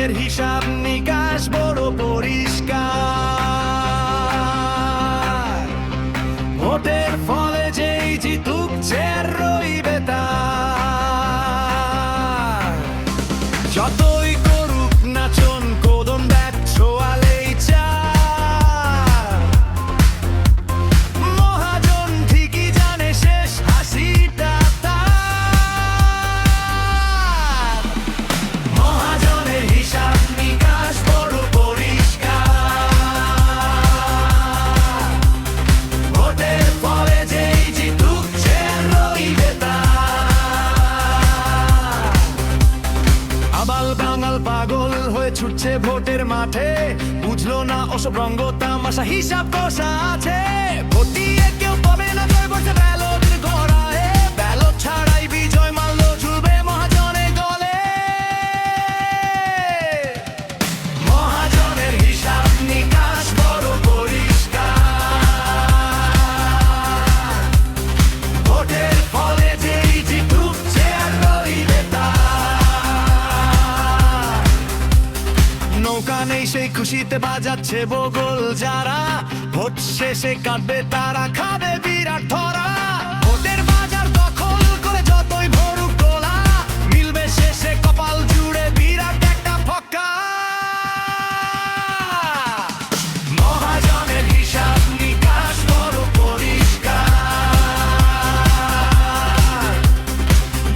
মহাজনের হিসাব নিকাশ বড় পরিষ্কার। ভোটের ফলে যেই জিতুক চেয়ার রইবে তার। যতই করুক নাচন কোদম ব্যাট ছোয়ালেই চার, মহাজন ঠিকই জানে শেষ হাসিটা তার। মহাজনের হিসাব নিকাশ বড় পরিষ্কার। ভোটের ফলে যেই জিতুক চেয়ার রইবে তার। আবাল বাঙাল পাগল হয়ে ছুটছে ভোটের মাঠে, বুঝলো না ওসব রঙ্গ তামাশা, হিসাব কষা আছে। ভোট দিয়ে কেউ পাবে না জয়, বসে ব্যালটের গড়ায়। ব্যালট ছাড়াই বিজয় মাল্য ঝুলবে মহাজনের গলে। মহাজনের হিসাব নিকাশ বড় পরিষ্কার। ভোটের ফলে যেই জিতুক চেয়ার রইবে তার। নৌকা নেই সেই খুশিতে বাজাচ্ছে বগল যারা, ভোট শেষে কাটবে তারা, খাবে বিরাট ধরা। ভোটের বাজার দখল করে যতই ভরুক তোলা, মিলবে শেষে কপাল জুড়ে বিরাট একটা ফক্কা। মহাজনের হিসাব নিকাশ বড় পরিষ্কার।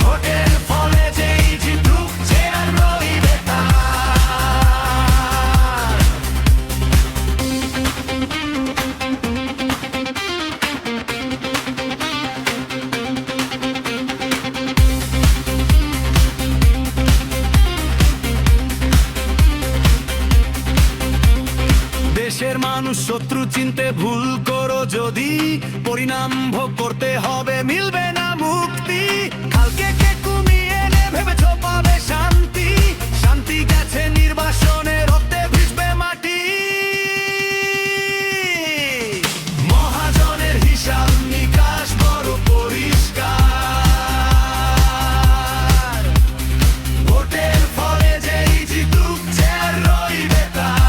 ভোটের ফলে যেই জিতুক চেয়ার রইবে তার। দেশের মানুষ শত্রু চিনতে ভুল করো যদি, পরিণাম ভোগ করতে হবে, মিলবে না মুক্তি। কালকে কে কমিয়ে এনে ভেবেছ পাবে শান্তি, শান্তি গেছে নির্বাসনে, রক্তে ভিজবে মাটি। মহাজনের হিসাব নিকাশ বড় পরিষ্কার। ভোটের ফলে যেই জিতুক চেয়ার রইবে তার।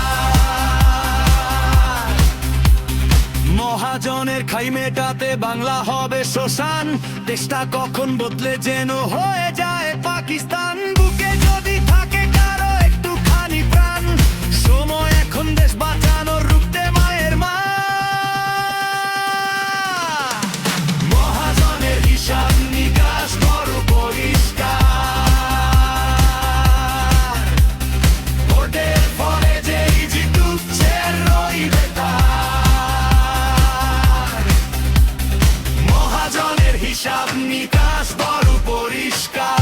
মহাজনের খাই মেটাতে বাংলা হবে শ্মশান, দেশটা কখন বদলে যেন হয়ে যায় পাকিস্তান। বুকে যদি থাকে কারো একটুখানি প্রাণ, সময় এখন দেশ বাঁচানোর, রুখতে মায়ের মা। মহাজনের হিসাব নিকাশ বড় পরিষ্কার। ভোটের ফলে যেই জিতুক চেয়ার রইবে তার। মহাজনের হিসাব নিকাশ বড় পরিষ্কার।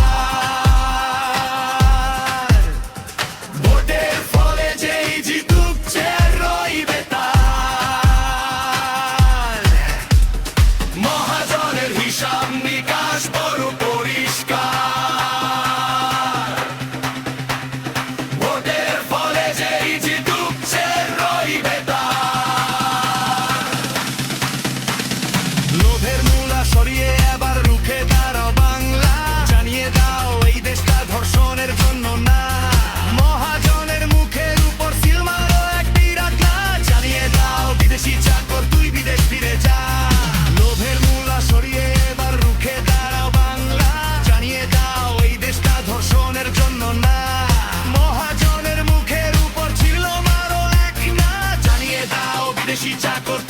ভোটের ফলে যেই জিতুক চেয়ার রইবে তার। মহাজনের হিসাব নিকাশ বড় পরিষ্কার। ভোটের ফলে যেই জিতুক চেয়ার রইবে তার। লোভের মূলা সরিয়ে এবার রুখে দাঁড়াও বাংলা, জানিয়ে দাও এই দেশটা ধর্ষণের জন্য না। মহাজনের মুখের উপর সিল মারো এক বিরাট না, জানিয়ে দাও বিদেশি চাকর তুই বিদেশ ফিরে যা। লোভের মূলা সরিয়ে এবার রুখে দাঁড়াও বাংলা, জানিয়ে দাও এই দেশটা ধর্ষণের জন্য না। মহাজনের মুখের উপর ছিল মারো এক না, জানিয়ে দাও বিদেশি চাকর